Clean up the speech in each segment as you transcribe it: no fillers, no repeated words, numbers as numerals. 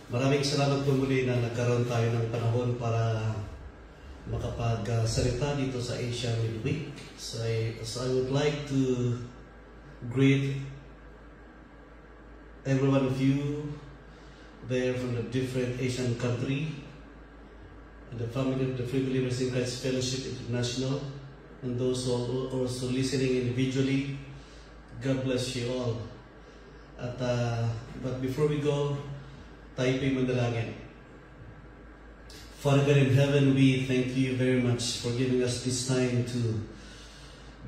Maraming salamat po muli na nagkaroon tayo ng panahon para makapagsalita dito sa Asia Midweek. So I would like to greet every one of you there from the different Asian country and the family of the Free Believers in Christ Fellowship International, and those who are also listening individually. God bless you all. But before we go, tayo po'y manalangin. Father God in heaven, we thank you very much for giving us this time to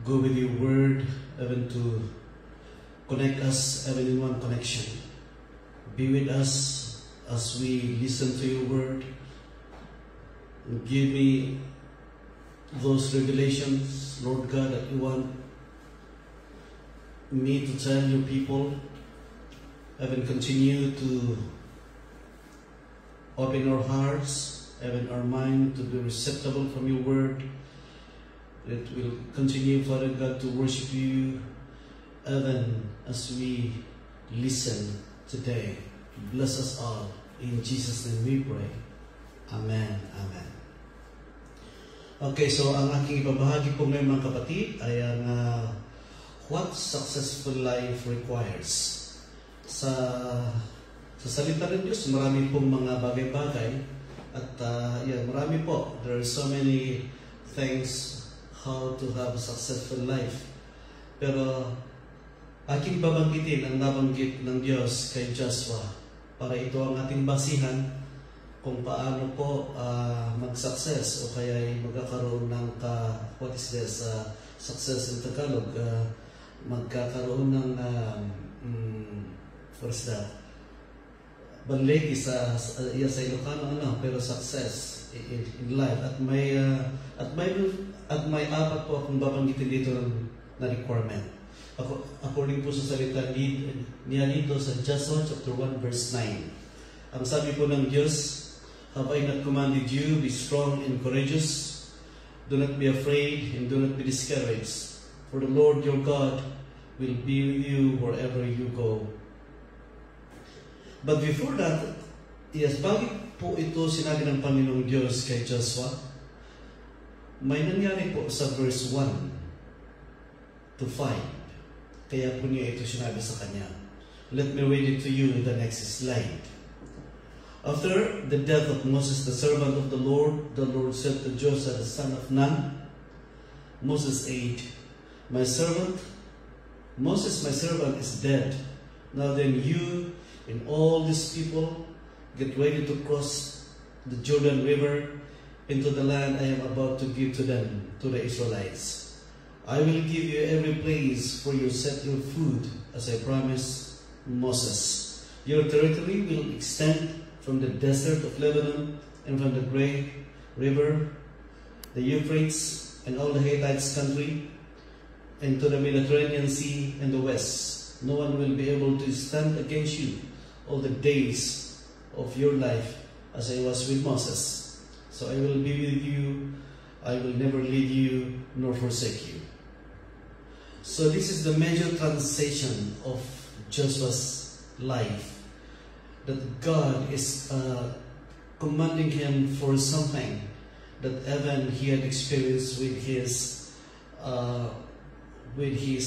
go with your word, even to connect us, even in one connection. Be with us as we listen to your word. And give me those revelations, Lord God, that you want me to tell your people. Even continue to open our hearts, even our mind to be receptive from your word. That will continue, Father God, to worship you even as we listen today. Bless us all. In Jesus' name we pray. Amen. Amen. Okay, so ang aking ibabahagi po ngayon mga kapatid ay ang what successful life requires. Sa salita ng Diyos, marami pong mga bagay-bagay at marami po. There are so many things how to have a successful life. Pero aking babanggitin ang nabanggit ng Diyos kay Joshua para ito ang ating basihan kung paano po mag-success o kaya magkakaroon ng what is this, success in Tagalog, magkakaroon ng first banlegi sa Ilocano, pero success in life at may apat po akong babanggitin dito na requirement. According po sa salita niya dito sa Joshua chapter 1 verse 9. Ang sabi po ng Diyos, have I not commanded you, be strong and courageous? Do not be afraid and do not be discouraged, for the Lord your God will be with you wherever you go. But before that, bakit po ito sinabi ng Panginoong Diyos kay Joshua? May nangyari po sa verse 1 to 5. Kaya po niya ito sinabi sa kanya. Let me read it to you in the next slide. After the death of Moses, the servant of the Lord said to Joshua, the son of Nun, Moses' age, Moses, my servant, is dead. Now then you and all these people get ready to cross the Jordan River into the land I am about to give to them, to the Israelites. I will give you every place for you set your food, as I promised Moses. Your territory will extend from the desert of Lebanon and from the great river, the Euphrates, and all the Hittites' country, and to the Mediterranean Sea and the west. No one will be able to stand against you all the days of your life as I was with Moses. So I will be with you, I will never leave you nor forsake you. So this is the major transition of Joshua's life, that God is commanding him for something that even he had experienced with his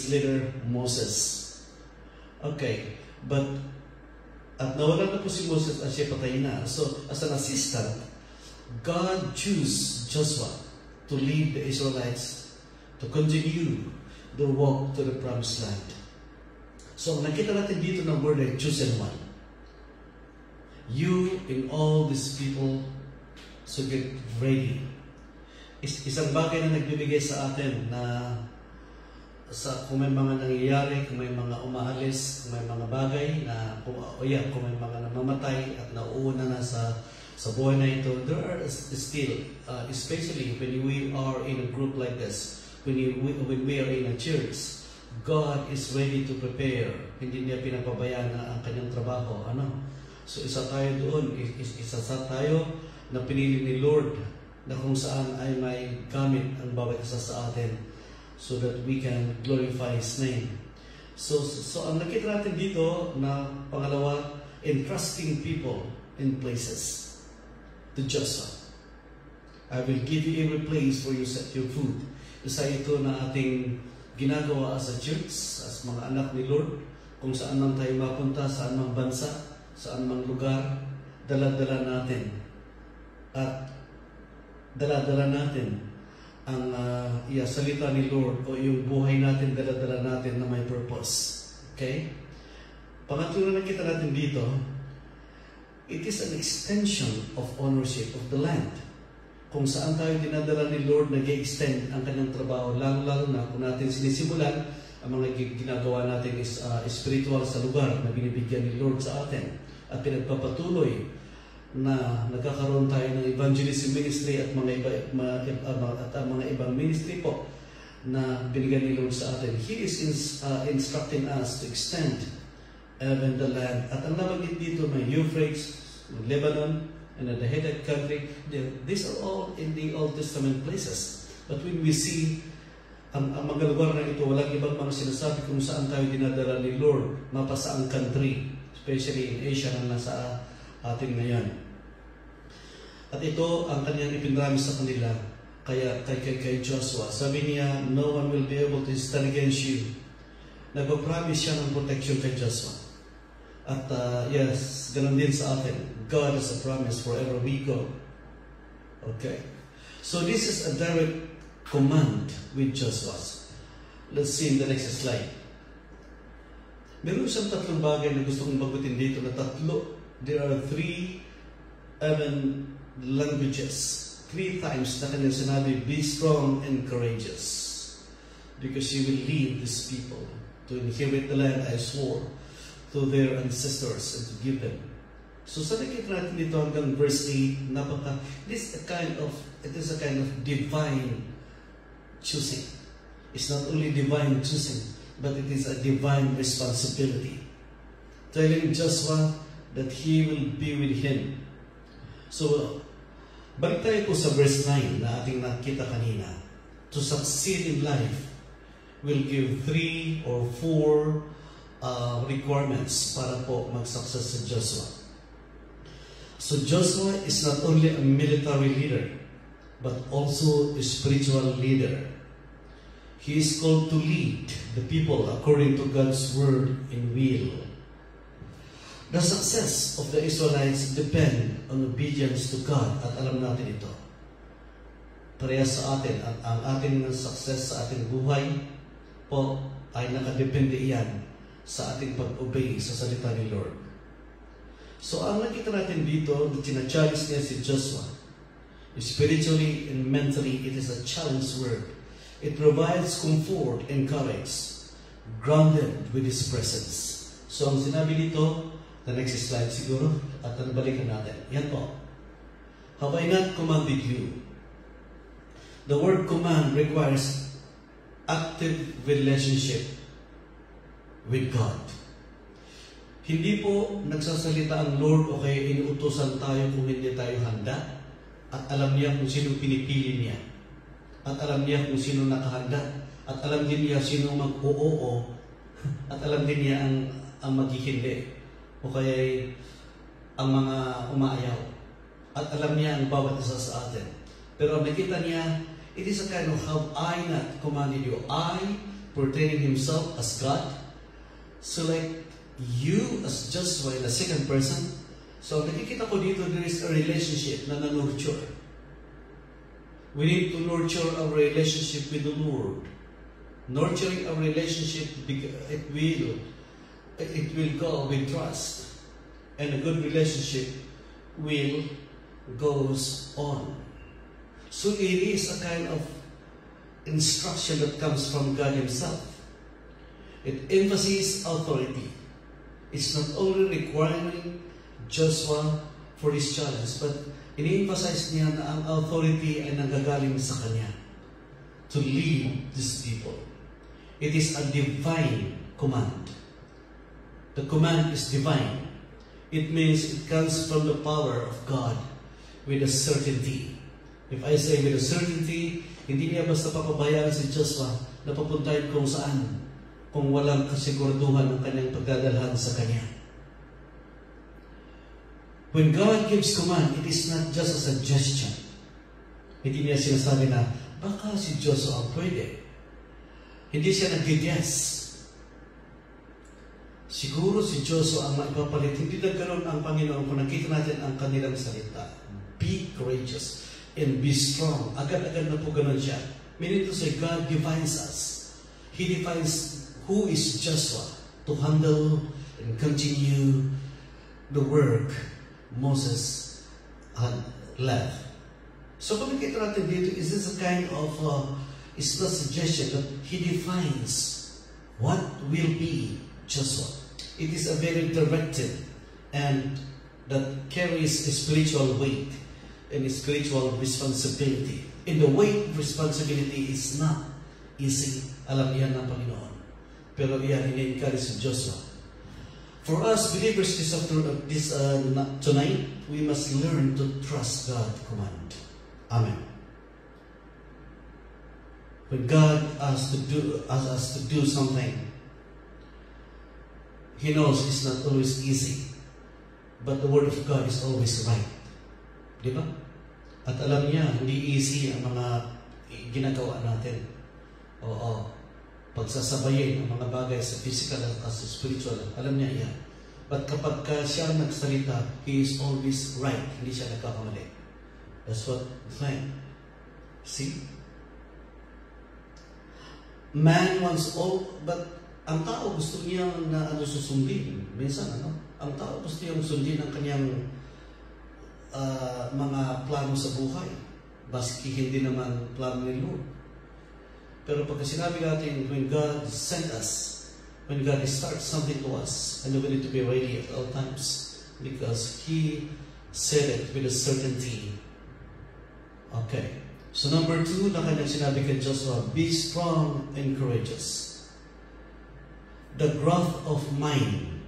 leader Moses. Okay, but at nawalan na po si Moses at siya patay na. So, as an assistant, God chose Joshua to lead the Israelites to continue the walk to the promised land. So, nakita natin dito ng word like chosen one. You and all these people, so get ready. Isang bagay na nagbibigay sa atin na kung may mga nangyayari, kung may mga umaalis, kung may mga bagay na kung may mga namamatay at nauuna na sa buhay na ito, there are still, especially when we are in a group like this, when we are in a church, God is ready to prepare. Hindi niya pinapabayaan ang kanyang trabaho. So isa tayo doon, isa tayo na pinili ni Lord na kung saan ay may gamit ang bawat isa sa atin, so that we can glorify His name. So ang nakita natin dito na pangalawa, entrusting people in places to Joshua. I will give you every place where you set your food. Isa ito na ating ginagawa as a church, as mga anak ni Lord, kung saan man tayo mapunta, saan mang bansa, saan mang lugar, dala-dala natin. At dala-dala natin ang salita ni Lord o yung buhay natin, dala-dala natin na may purpose. Okay? Pangatlo na nakita natin dito, it is an extension of ownership of the land. Kung saan tayo dinadala ni Lord, nag-extend ang kanyang trabaho, lalo-lalo na kung natin sinisimulan, ang mga ginagawa natin is spiritual sa lugar na binibigyan ni Lord sa atin. At pinagpapatuloy na nagkakaroon tayo ng evangelism ministry at mga ibang ministry po na binigyan ni Lord sa atin. He is instructing us to extend even the land. At ang nabanggit dito, may Euphrates, Lebanon, and the headed country, these are all in the Old Testament places. But when we see ang mga lugar na ito, walang ibang mga sinasabi kung saan tayo dinadala ni Lord, mapasaang country, especially in Asia na nasa atin ngayon. At ito ang kanyang ipinramis sa kanila, kaya kay Joshua. Sabi niya, no one will be able to stand against you. Nagpapromise siya ng protection kay Joshua. At yes, ganun din sa atin. God has a promise wherever we go. Okay. So this is a direct command with Joshua. Let's see in the next slide. Meron siyang tatlong bagay na gusto kong bagutin dito na tatlo. There are three languages. 3 times na kanyang sinabi, be strong and courageous. Because you will lead these people to inherit the land I swore to their ancestors and to give them. So sa nakikita natin dito hanggang verse 8, it is a kind of divine choosing. It's not only divine choosing, but it is a divine responsibility. Telling Joshua that he will be with him. So, balik tayo po sa verse 9 na ating nakita kanina. To succeed in life will give 3 or 4 requirements para po mag-success sa Joshua. So Joshua is not only a military leader, but also a spiritual leader. He is called to lead the people according to God's word and will. The success of the Israelites depend on obedience to God, at alam natin ito. Parehas sa atin, at ang ating success sa ating buhay po ay nakadepende iyan sa ating pag-obey sa salita ni Lord. So, ang nakita natin dito, tina-challenge niya si Joshua. Spiritually and mentally, it is a challenge word. It provides comfort and courage, grounded with His presence. So, ang sinabi dito, the next slide siguro, at balikan natin. Yan po. Have I not commanded you? The word command requires active relationship with God. Hindi po nagsasalita ang Lord o kaya inuutosan tayo kung hindi tayo handa, at alam niya kung sino pinipili niya, at alam niya kung sino nakahanda, at alam din niya sino mag-oo, at alam din niya ang maghihindi o kaya ang mga umaayaw, at alam niya ang bawat isa sa atin. Pero nakita niya, it is a kind of have I not commanded you? I, pertaining himself as God. So like you as Joshua in the second person. So nakikita ko dito, there is a relationship na nurture. We need to nurture our relationship with the Lord. Nurturing our relationship, it will go with trust. And a good relationship will goes on. So it is a kind of instruction that comes from God Himself. It emphasizes authority. It's not only requiring Joshua for this challenge, but ini-emphasize niya na ang authority ay nanggagaling sa kanya to lead these people. It is a divine command. The command is divine. It means it comes from the power of God with a certainty. If I say with a certainty, hindi niya basta papabayaan si Joshua na papuntahin kung saan, kung walang kasiguraduhan ng kanyang pagdadalhan sa kanya. When God gives command, it is not just a suggestion. Hindi niya sinasabi na, baka si Joshua ang pwede. Hindi siya nag-guess. Siguro si Joshua ang maipapalit. Hindi na ganoon ang Panginoon kung nakita natin ang kanilang salita. Be courageous and be strong. Agad-agad na po ganoon siya. Meaning to say, God defines us. He defines who is Joshua to handle and continue the work Moses had left. So kung nakita natin dito, is this a kind of, it's not suggestion, but he defines what will be Joshua. It is a very directive and that carries a spiritual weight and a spiritual responsibility. And the weight of responsibility is not easy. Alam niya ng Panginoon. Pero iyan, ini-encourage si Joshua. For us believers tonight, we must learn to trust God's command. Amen. When God asks us to do something, He knows it's not always easy, but the Word of God is always right. Di ba? At alam niya, hindi easy ang mga ginagawa natin. Oo. Pagsasabayin ang mga bagay sa physical at sa spiritual, alam niya yan. But kapag siya nagsalita, He is always right. Hindi siya nagkakamali. That's what the thing. See? Man wants all, but ang tao gusto niya na susundin. Minsan, ang tao gusto niyang sundin ang kanyang mga plano sa buhay. Baski hindi naman plano ni Lord. Pero pagka sinabi natin, when God sent us, when God starts something to us, and we need to be ready at all times, because He said it with a certainty. Okay. So number 2, na kanyang sinabi kay Joshua, be strong and courageous. The growth of mind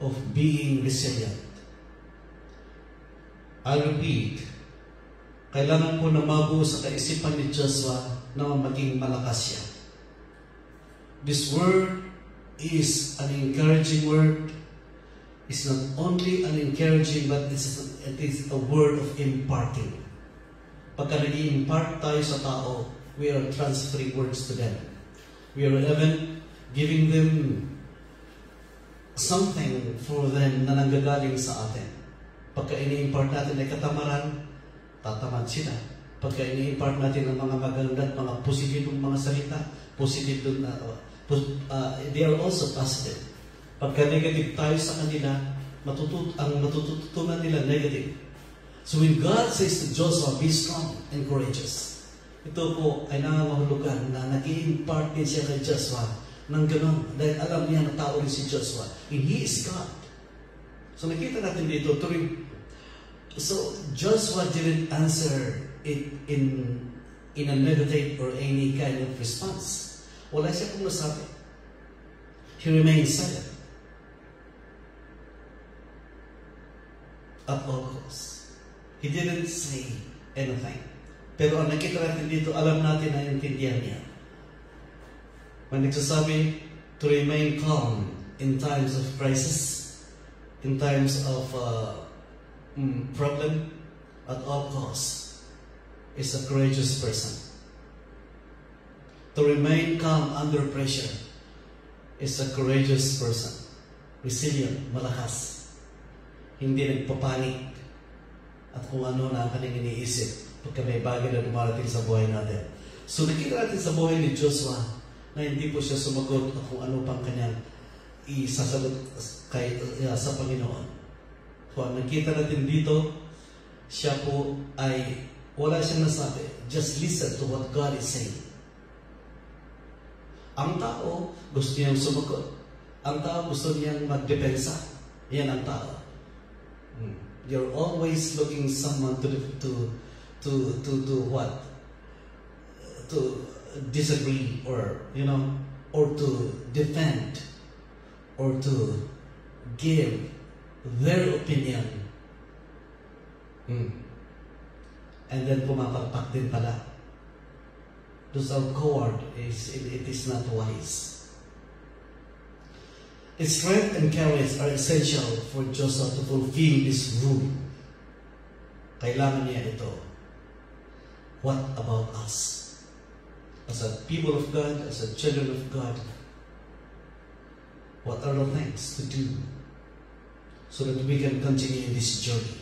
of being resilient. I repeat, kailangan po na mabuo sa kaisipan ni Joshua na maging malakas siya. This word is an encouraging word. It's not only an encouraging, but it is a word of imparting. Pagka nag-i-impart tayo sa tao, we are transferring words to them. We are even giving them something for them na nanggagaling sa atin. Pagka ini-impart natin ay katamaran, tatamad sila. Pagka ini-impart natin ang mga maganda at mga positibong mga salita, positive na, they are also positive. Pagka negative tayo sa kanila, ang matututunan nila negative. So when God says to Joshua, be strong and courageous, ito po ay nangangahulugan na nag-i-impart din siya kay Joshua ng gano'n. Dahil alam niya na tao rin si Joshua. And He is God. So nakita natin dito, so Joshua didn't answer it in a negative or any kind of response. Wala siya kung nasabi. He remained silent. At all costs. He didn't say anything. Pero ang nakita natin dito, alam natin na intindihan niya. When nagsasabi to remain calm in times of crisis, in times of problem, at all costs, is a courageous person. To remain calm under pressure is a courageous person. Resilient, malakas. Hindi nagpapanik at kung ano na ang kanyang iniisip pagka may bagay na dumarating sa buhay natin. So nakita natin sa buhay ni Joshua na hindi po siya sumagot at kung ano pang kanyang isasagot sa Panginoon. Kung nakita natin dito, siya po ay wala siyang nasabi. Just listen to what God is saying. Ang tao gusto niyang sumagot. Ang tao gusto niyang magdepensa. Yan ang tao. You're always looking someone to what? To disagree or or to defend or to give their opinion. And then pumapagpak din pala. Those are coward. It is not wise. Strength and courage are essential for Joshua to fulfill this rule. Kailangan niya ito. What about us? As a people of God, as a children of God, what are the things to do so that we can continue in this journey?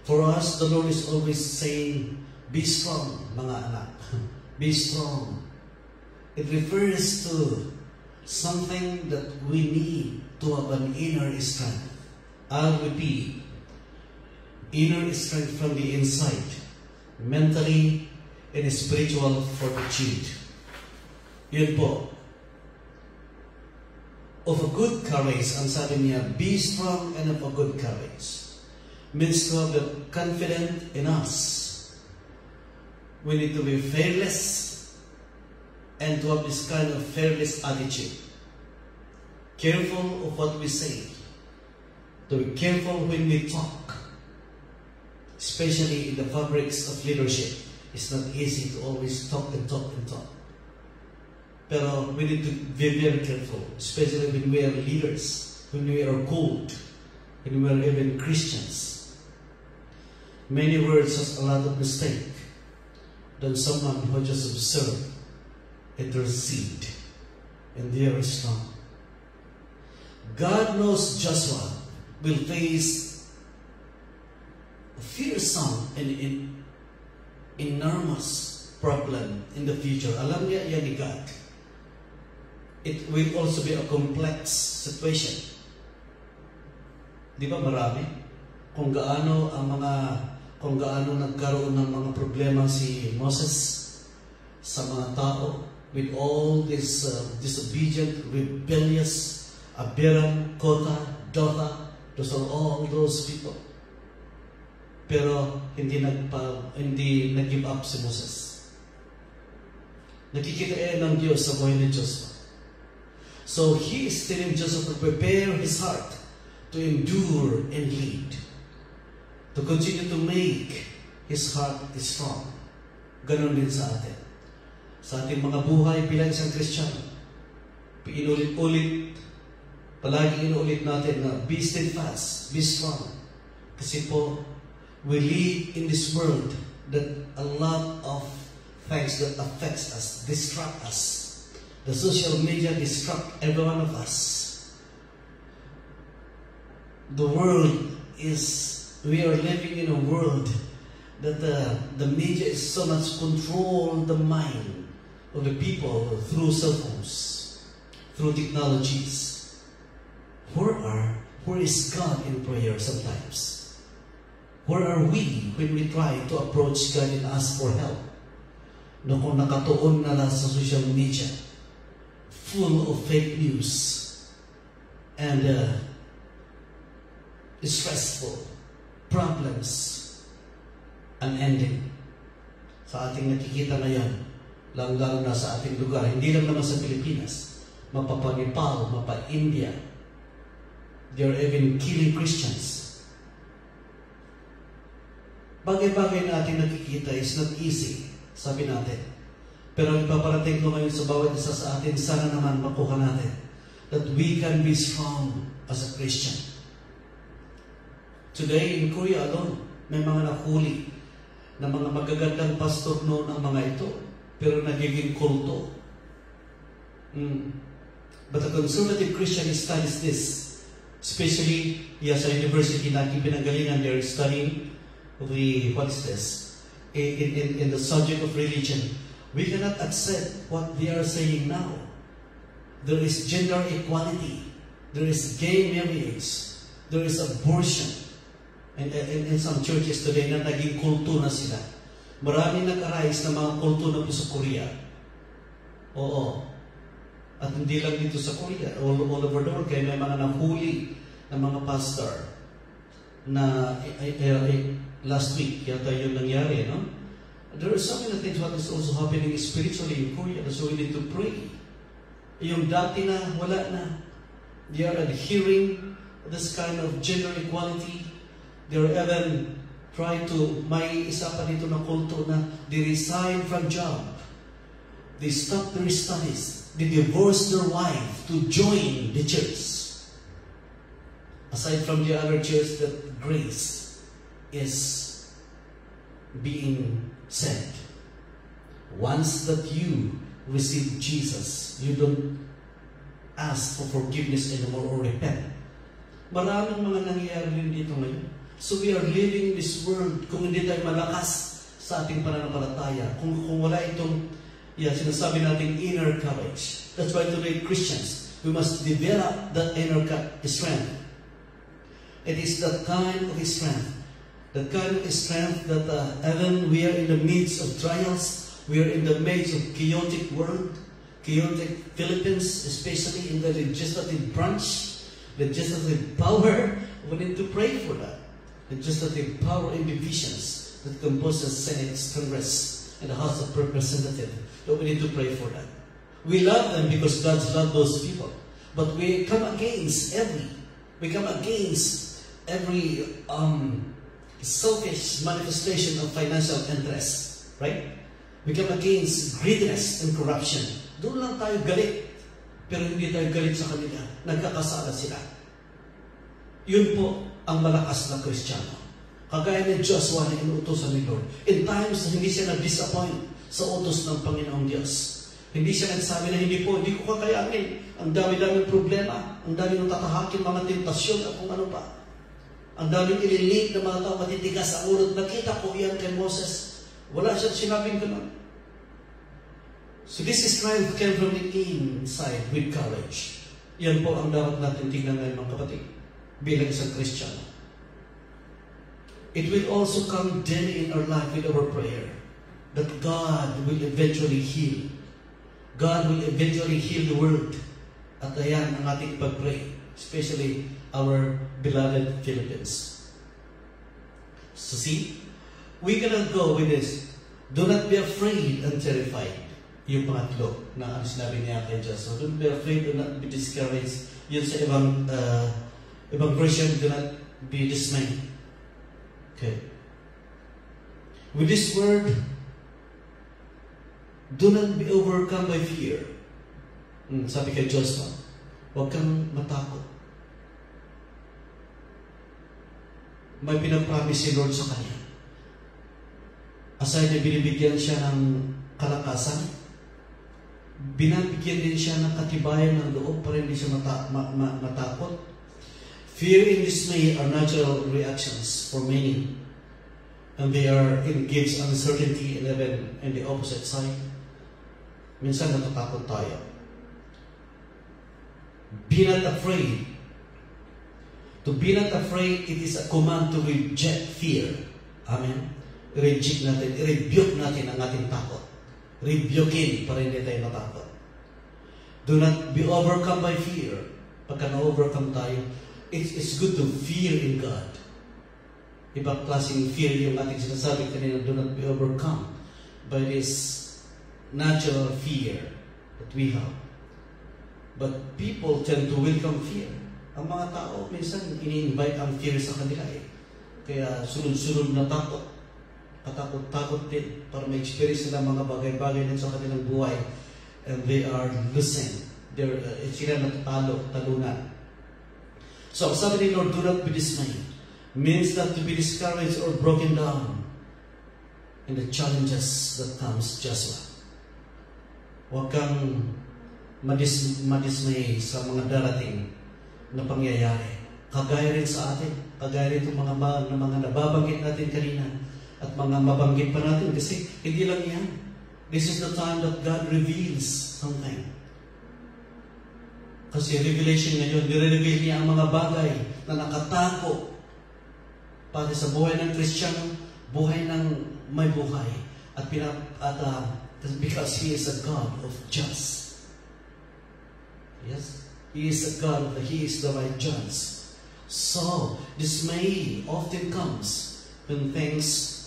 For us, the Lord is always saying, be strong, mga anak. Be strong. It refers to something that we need to have an inner strength. I'll repeat. Inner strength from the inside, mentally and spiritual fortitude. Yun po. Of a good courage, ang sabi niya, be strong and of a good courage. Means to have the confidence in us. We need to be fearless and to have this kind of fearless attitude. Careful of what we say. To be careful when we talk. Especially in the fabrics of leadership. It's not easy to always talk and talk and talk. Pero we need to be very careful. Especially when we are leaders. When we are called. When we are even Christians. Many words has a lot of mistake than someone who just observe, intercede, and they are strong. God knows Joshua will face a fearsome and enormous problem in the future. Alam niya yan ni God. It will also be a complex situation. Di ba marami? Kung gaano nagkaroon ng mga problema si Moses sa mga tao with all this disobedient, rebellious, Abiram, Kota, Dotha, those are all those people. Pero hindi nag-give up si Moses. Nakikita ng Diyos sa buhay ni Joshua. So he is telling Joshua to prepare his heart to endure and lead. To continue to make his heart strong. Ganon din sa atin. Sa ating mga buhay bilang isang Kristiyano, inulit-ulit, palagi inulit natin na be steadfast, be strong. Kasi po, we live in this world that a lot of things that affects us, distract us. The social media distract every one of us. The world is, we are living in a world that the media is so much control the mind of the people through cell phones, through technologies. Where is God in prayer sometimes? Where are we when we try to approach God and ask for help? No, kung nakatuon na lang sa social media, full of fake news and stressful problems unending. Sa ating nakikita ngayon, lalo na sa ating lugar, hindi lang naman sa Pilipinas, mapa-Nepal, mapa-India, they are even killing Christians. Bagay-bagay na ating nakikita is not easy, sabi natin. Pero ipaparating ko ngayon sa bawat isa sa atin, sana naman makuha natin that we can be strong as a Christian. Today, in Korea alone, may mga nahuli na mga magagandang pastor noon ang mga ito, pero nagiging kulto. But a conservative Christian studies this, especially sa university na aking pinanggalingan, they're studying in the subject of religion. We cannot accept what they are saying now. There is gender equality. There is gay marriage. There is abortion. And in some churches today na naging kulto na sila. Maraming nag-arise na mga kulto na po sa Korea. Oo. At hindi lang dito sa Korea. All over the world. Kaya may mga nahuli na mga pastor na last week yata yun nangyari, no? There are so many things what is also happening spiritually in Korea. So we need to pray. Yung dati na, wala na. They are adhering this kind of gender equality. They are even trying to, may isa pa dito na kulto na they resign from job. They stop their studies. they divorce their wife to join the church. Aside from the other church, that grace is being said. Once that you receive Jesus, you don't ask for forgiveness anymore or repent. Maraming mga nangyayari rin dito ngayon. So we are living in this world kung hindi tayo malakas sa ating pananampalataya. Kung wala itong sinasabi natin inner courage. That's why today Christians, we must develop that inner strength. It is that kind of strength. That kind of strength that even we are in the midst of trials, we are in the midst of chaotic world, chaotic Philippines, especially in the legislative branch, legislative power. We need to pray for that. Legislative power and divisions that compose the Senate, Congress, and the House of Representatives. So we need to pray for that. We love them because God loves those people. But we come against every selfish manifestation of financial interest. Right? We come against greediness and corruption. Doon lang tayo galit. Pero hindi tayo galit sa kanila. Nagkakasala sila. Yun po ang malakas na Kristiyano. Kagaya ni Joshua na inuutosan ni Lord. In times na hindi siya na-disappoint sa utos ng Panginoong Diyos. Hindi siya nagsabi na hindi ko kakayanin. Ang dami-daming problema. Ang daming tatahakin, mga tentasyon at kung ano pa. Ang daming ililig na mga tao matitigas ang ulo. Nakita ko yan kay Moses. Wala siyang sinabing ganun. So this strength came from the inside with courage. Yan po ang dapat natin tingnan ngayon mga kapatid. Bilang isang Kristiyano. It will also come daily in our life with our prayer that God will eventually heal. God will eventually heal the world. At ayan ang ating pag-pray, especially our beloved Philippines. So see, we're gonna go with this. Do not be afraid and terrified. Yung pangatlo na sinabi niya kay Diyos. So don't be afraid, do not be discouraged. Yun sa ibang version, do not be dismayed. Okay. With this word, do not be overcome by fear. Sabi kay Joshua, huwag kang matakot. May pinapromise si Lord sa kanya. Aside na binibigyan siya ng kalakasan, binabigyan din siya ng katibayan ng loob para hindi siya matakot. Fear and dismay are natural reactions for many. And it gives uncertainty and even in the opposite side. Minsan natatakot tayo. Be not afraid. To be not afraid, it is a command to reject fear. Amen? I-rebuke natin ang ating takot. Rebukein para hindi tayo matakot. Do not be overcome by fear. Pagka na-overcome tayo, it's good to fear in God. Ibang klaseng fear yung ating sinasabi kanina, do not be overcome by this natural fear that we have. But people tend to welcome fear. Ang mga tao, minsan ini-invite ang fear sa kanila eh. Kaya sunod-sunod na takot. Katakot-takot din para ma-experience nila mga bagay-bagay din sa kanilang buhay. And they are losing. Sila talunan. So, sabi ni Lord, do not be dismayed. Means not to be discouraged or broken down in the challenges that comes, Joshua. Huwag kang madismay sa mga darating na pangyayari. Kagaya rin sa atin. Kagaya rin itong mga nababanggit natin kanina at mga mabanggit pa natin kasi hindi lang yan. This is the time that God reveals something. Kasi revelation ngayon, nire-reveal niya ang mga bagay na nakatago para sa buhay ng Kristiyano, buhay ng may buhay. Because He is a God of just. Yes? He is the right judge. So, dismay often comes when things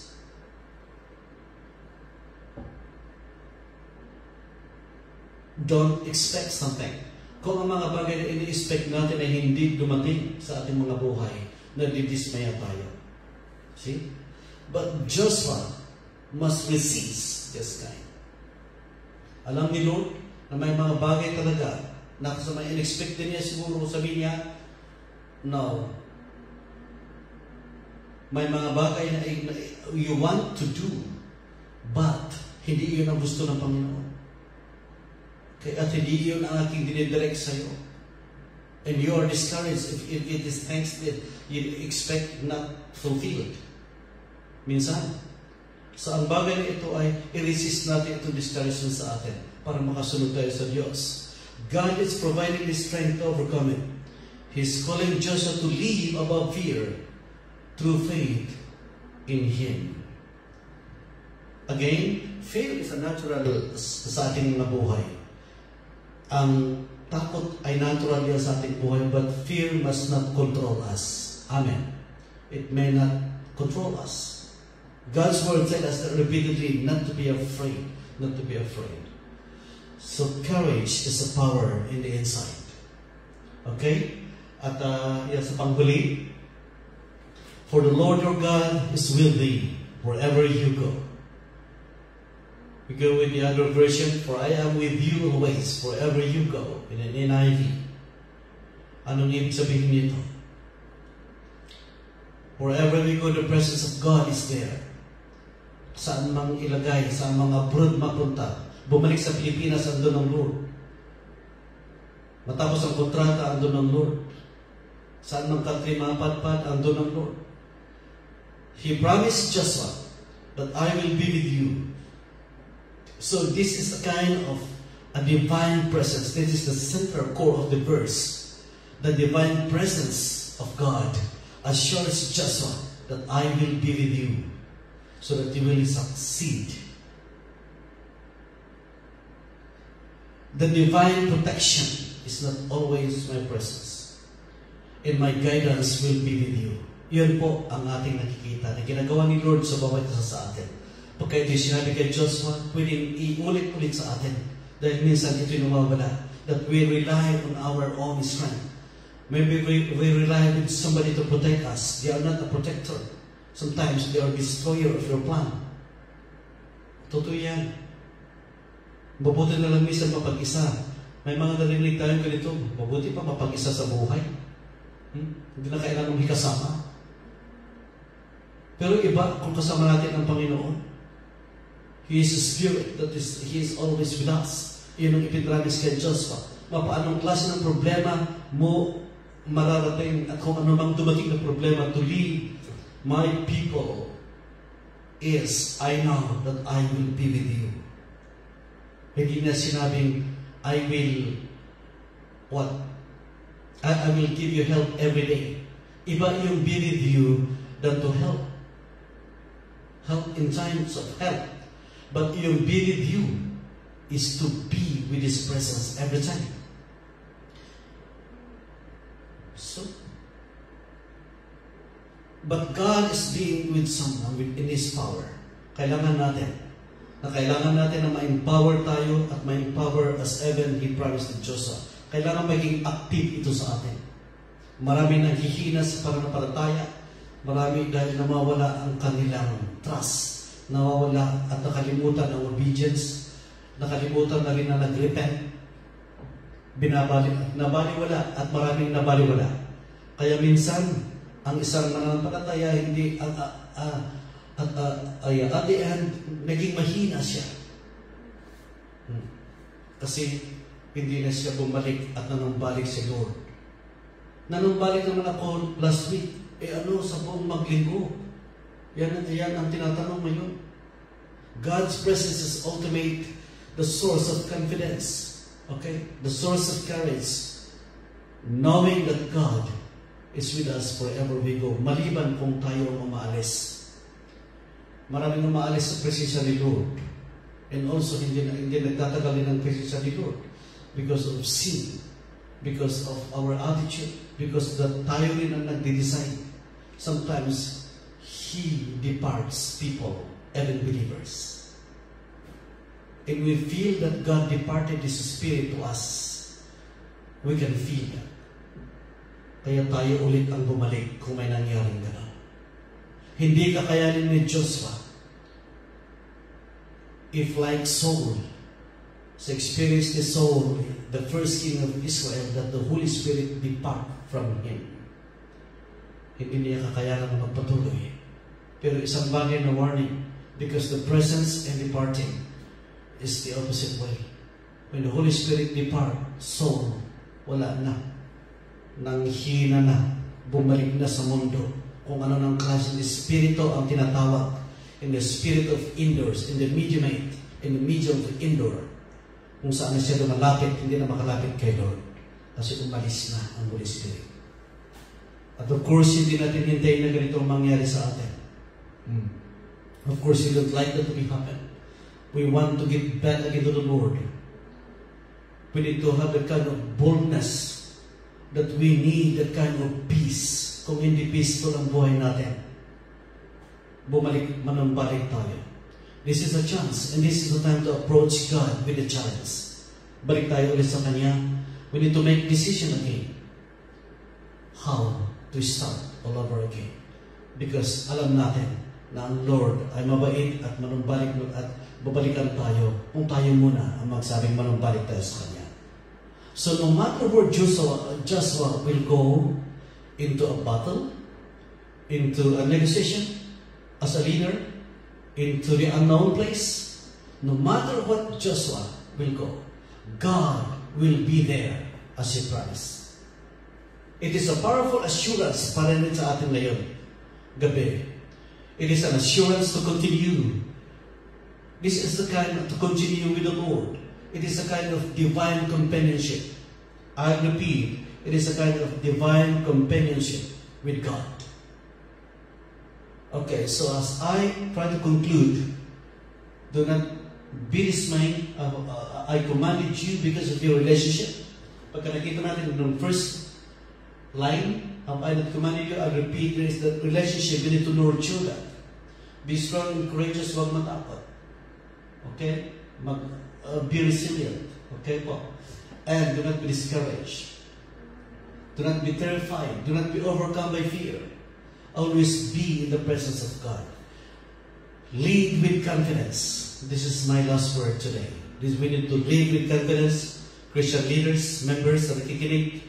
don't expect something. Kung ang mga bagay na ini-expect natin ay hindi dumating sa ating mga buhay, nadidismaya tayo. See? But Joshua must resist this kind. Alam ni Lord na may mga bagay talaga na sa may unexpected niya siguro sabihin niya, no, may mga bagay na you want to do, but hindi yun ang gusto ng Panginoon. At hindi yun ang aking dinidirect sa'yo. And you are discouraged if it is things that you expect not fulfilled. Minsan. So ang bagay na ito ay i-resist natin itong discouragement sa atin para makasunod tayo sa Diyos. God is providing the strength to overcome it. He's calling Joshua to live above fear through faith in Him. Again, fear is a natural sa ating mga buhay. Ang takot ay natural yan sa ating buhay, but fear must not control us. Amen. It may not control us. God's word tells us that repeatedly not to be afraid. Not to be afraid. So courage is a power in the inside. Okay? At yan sa panghuli, for the Lord your God is with thee wherever you go. We go with the other version, for I am with you always, wherever you go, in an NIV. Anong ibig sabihin nito? Wherever we go, the presence of God is there. Saan mang ilagay, saan mga abroad mapunta. Bumalik sa Pilipinas, andun ang Lord. Matapos ang kontrata, andun ang Lord. Saan mang country mapadpad, andun ang Lord. He promised Joshua that I will be with you. So this is a kind of a divine presence. This is the center core of the verse. The divine presence of God assures Joshua that I will be with you so that you will succeed. The divine protection is not always my presence. And my guidance will be with you. Yun po ang ating nakikita na ginagawa ni Lord sa bawat isa sa atin. Pagka ito'y sinabi kay Joshua, pwedeng iulit-ulit sa atin. Dahil minsan ito'y nawawala. That we rely on our own strength. Maybe we rely on somebody to protect us. They are not a protector. Sometimes they are destroyer of your plan. Totoo yan. Mabuti na lang minsan mapag-isa. May mga narinig tayong ganito, mabuti pa mapag-isa sa buhay. Hindi na kailangan may kasama. Pero iba, kung kasama natin ang Panginoon, He is a Spirit that He is always with us. Yun ang ipinramis kay Joshua. Paanong klase ng problema mo mararating at kung ano mang dumating na problema to lead my people is, I know that I will be with you. Hindi na sinabing, I will, what? I will give you help every day. Iba yung be with you than to help. Help in times of help. But yung be with you is to be with His presence every time. So, but God is being with someone in His power. Kailangan natin na ma-empower tayo at ma-empower as even He promised to Joshua. Kailangan maging active ito sa atin. Marami naghihina sa pananampalataya. Marami dahil nawawala ang kanilang trust. Nawawala at nakalimutan ang obedience. Nakalimutan na rin na nag-repent. Nabaliwala at maraming nabaliwala. Kaya minsan, ang isang mananampalataya hindi at the end, naging mahina siya. Kasi hindi na siya bumalik at nanumbalik si Lord. Nanumbalik naman ako last week. Sa buong maglinggo? Yan ang tinatanong ngayon. God's presence is ultimate, the source of confidence. Okay? The source of courage. Knowing that God is with us wherever we go. Maliban kung tayo umaalis. Maraming umaalis sa presensya ni Lord. And also, hindi nagtatagal din ang presensya ni Lord. Because of sin. Because of our attitude. Because that tayo rin ang nagde-design. Sometimes, He departs people, even believers. And we feel that God departed His Spirit to us. We can feel that. Kaya tayo ulit ang bumalik kung may nangyaring gano'n. Hindi kakayanin ni Joshua. If like Saul sa experience ni Saul, the first king of Israel, that the Holy Spirit depart from him. Hindi niya kakayanan na magpatuloy. Pero isang bagay na warning, because the presence and departing is the opposite way. When the Holy Spirit depart, Saul, wala na. Nanghina na. Bumalik na sa mundo. Kung ano ng klaseng espiritu ang tinatawag. In the spirit of indoors, in the mediumate, in the medium of indoor. Kung saan na siya lumalapit, hindi na makalapit kay Lord. Kasi umalis na ang Holy Spirit. At of course, hindi natin hintayin na ganito mangyari sa atin. Of course, we don't like that to be happen. We want to get back again to the Lord. We need to have that kind of boldness that we need, that kind of peace. Kung hindi peaceful ang buhay natin, manumbalik tayo. This is a chance, and this is the time to approach God with a challenge. Balik tayo ulit sa Kanya. We need to make decision again. How to start all over again. Because alam natin na ang Lord ay mabait at manumbalik at babalikan tayo kung tayo muna ang magsabing manumbalik tayo sa Kanya. So no matter where Joshua will go into a battle, into a negotiation, as a leader, into the unknown place, no matter what Joshua will go, God will be there as He promised. It is a powerful assurance para rin sa atin ngayon, gabi. It is an assurance to continue. This is the kind of to continue with the Lord. It is a kind of divine companionship. I repeat, it is a kind of divine companionship with God. Okay, so as I try to conclude, do not be dismayed. I commanded you because of your relationship. Pagka nakita natin yung first line, I not commanded you, I repeat, there is that relationship. You need to nurture that. Be strong and courageous, huwag matakot. Okay? Be resilient. Okay po? And do not be discouraged. Do not be terrified. Do not be overcome by fear. Always be in the presence of God. Lead with confidence. This is my last word today. We need to lead with confidence. Christian leaders, members na nakikinig,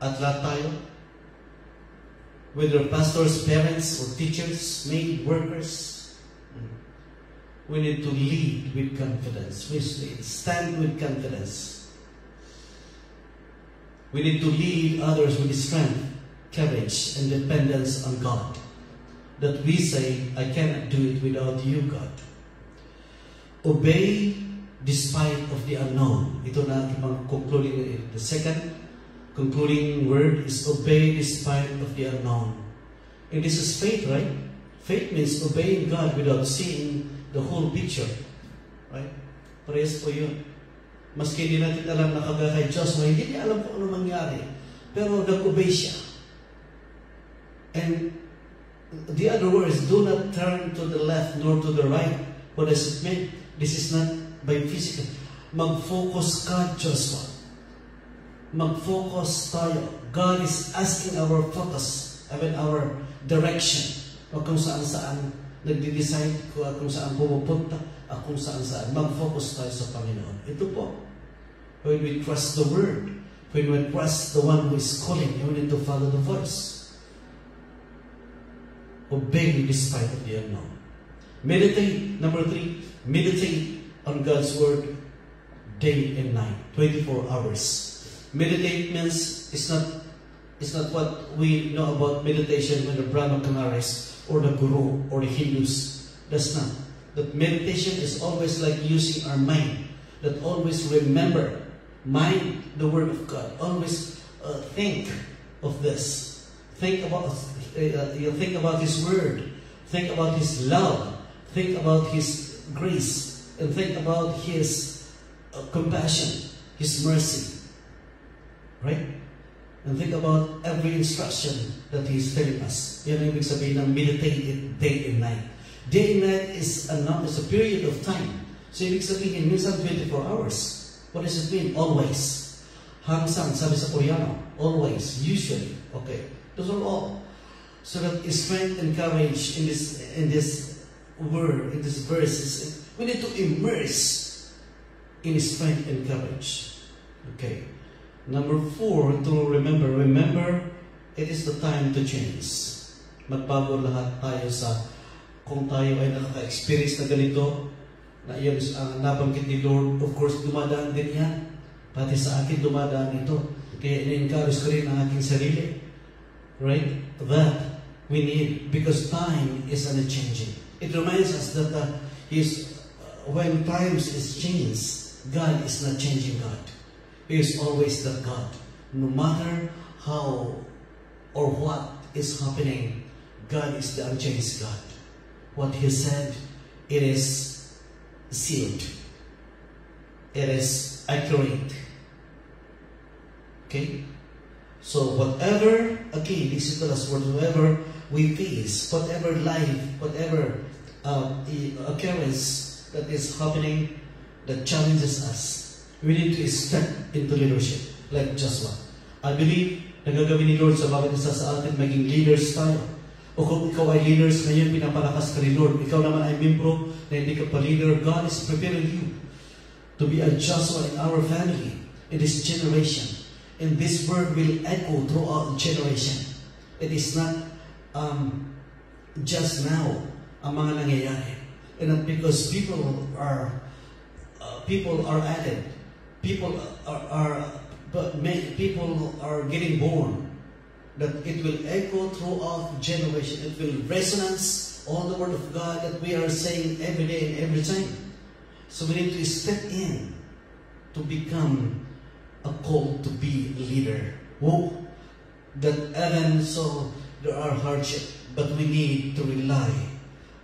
at lahat tayo, whether pastors, parents, or teachers, maid, workers, we need to lead with confidence. We need to stand with confidence. We need to lead others with strength, courage, and dependence on God. That we say, I cannot do it without you, God. Obey despite of the unknown. Ito na ang concluding. The second concluding word is obey despite of the unknown. And this is faith, right? Faith means obeying God without seeing the whole picture. Right? Parehas po yun. Maski hindi natin alam na kagaya kay Joshua, hindi niya alam kung ano mangyari. Pero nag-obey siya. And the other words, do not turn to the left nor to the right. What does it mean? This is not by physical. Mag-focus ka, Joshua. Mag-focus tayo. God is asking our focus, our direction. O kung saan-saan nagde-decide kung saan pumupunta, at kung saan-saan. Mag-focus tayo sa Panginoon. Ito po. When we trust the Word, when we trust the one who is calling, we need to follow the voice. Obey despite of the unknown. Meditate. Number 3, meditate on God's Word day and night, 24 hours. Meditate means it's not what we know about meditation when the Brahma Kumaris or the Guru or the Hindus. That's not. That meditation is always like using our mind. That always remember, mind the Word of God. Always think of this. Think about His Word. Think about His love. Think about His grace, and think about His compassion, His mercy. Right? And think about every instruction that He is telling us. Yan ang ibig sabihin ng meditate it day and night. Day and night is a period of time. So ibig sabihin, minsan 24 hours. What does it mean? Always. Hangsan, sabi sa Koreano. Always. Usually. Okay. Those are all. So that strength and courage in this word, in this verse, We need to immerse in strength and courage. Okay. Number 4, to remember. Remember, it is the time to change. Magbago lahat tayo kung tayo ay nakaka-experience na ganito, na iyan ang nabanggit ni Lord, of course, dumadaan din yan. Pati sa akin, dumadaan ito. Kaya in-encourage ko rin ang aking sarili. Right? That we need, because time is unchanging. It reminds us that when times is changed, God is not changing God. He is always that God. No matter how or what is happening, God is the unchanged God. What He said, it is sealed. It is accurate. Okay? So whatever, again, this is the last word, whatever we face, whatever life, whatever the occurrence that is happening, that challenges us, we need to step into leadership, like Joshua. I believe, nagagawin ni Lord sa bawat isa sa atin, maging leaders tayo. O kung ikaw ay leaders ngayon, pinapalakas ka ni Lord. Ikaw naman ay membro na hindi ka pa leader. God is preparing you to be a Joshua in our family, in this generation. And this word will echo throughout generation. It is not just now ang mga nangyayari. And not because people are added. People are getting born. That it will echo throughout generation. It will resonance all the word of God that we are saying every day and every time. So we need to step in to become a call to be a leader. Whoa. That even so there are hardship, but we need to rely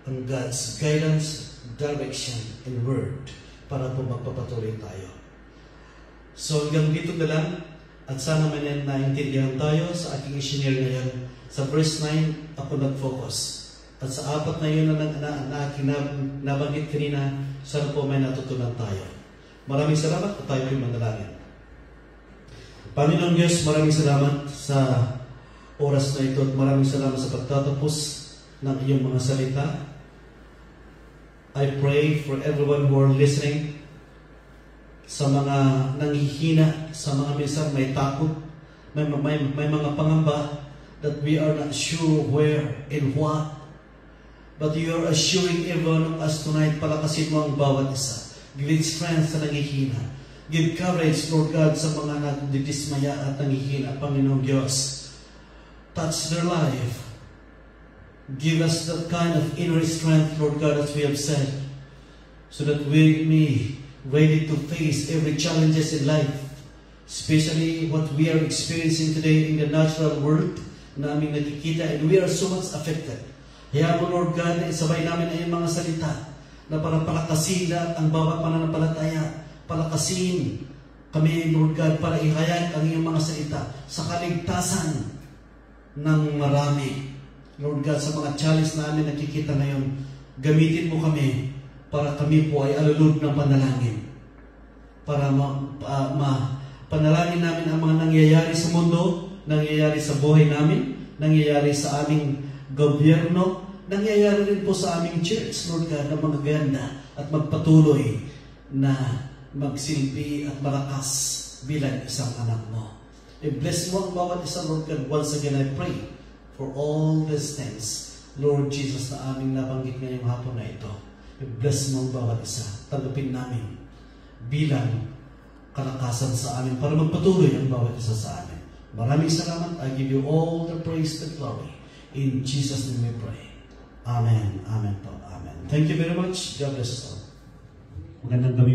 on God's guidance, direction, and word para po magpapatuloy tayo. So hanggang dito na lang. At sana may naintindihan tayo sa aking i-share ngayon. Sa verse 9, ako nag-focus. At sa 4 na yun na nabanggit kanina, sana po may natutunan tayo. Maraming salamat at tayo po'y manalangin. Panginoon Diyos, maraming salamat sa oras na ito at maraming salamat sa pagtatapos ng iyong mga salita. I pray for everyone who are listening, sa mga nanghihina, sa mga minsan may takot, may mga pangamba that we are not sure where and what. But you are assuring everyone of us tonight, palakasin mo ang bawat isa. Give strength sa nanghihina. Give courage, Lord God, sa mga nagdidismaya at nanghihina, Panginoong Diyos. Touch their life. Give us that kind of inner strength, Lord God, as we have said, so that we may ready to face every challenges in life, especially what we are experiencing today in the natural world na aming nakikita, and we are so much affected. Hayaan mo, Lord God, na isabay namin ay mga salita na para palakasin ang bawat pananampalataya, palakasin kami, Lord God, para ihayag ang iyong mga salita sa kaligtasan ng marami. Lord God, sa mga challenge na amin nakikita ngayon, gamitin mo kami para kami po ay alulod ng panalangin. Para panalangin namin ang mga nangyayari sa mundo, nangyayari sa buhay namin, nangyayari sa aming gobyerno, nangyayari rin po sa aming church, Lord God, na magaganda at magpatuloy na magsilbi at malakas bilang isang anak mo. I-bless mo ang bawat isa, Lord God. Once again, I pray for all these things, Lord Jesus, na aming nabanggit ngayong hapon na ito. I-bless mo ang bawat isa. Tanggapin namin bilang kalakasan sa amin para magpatuloy ang bawat isa sa amin. Maraming salamat. I give you all the praise and glory. In Jesus' name we pray. Amen. Amen po. Amen. Thank you very much. God bless us all. Magandang gabi.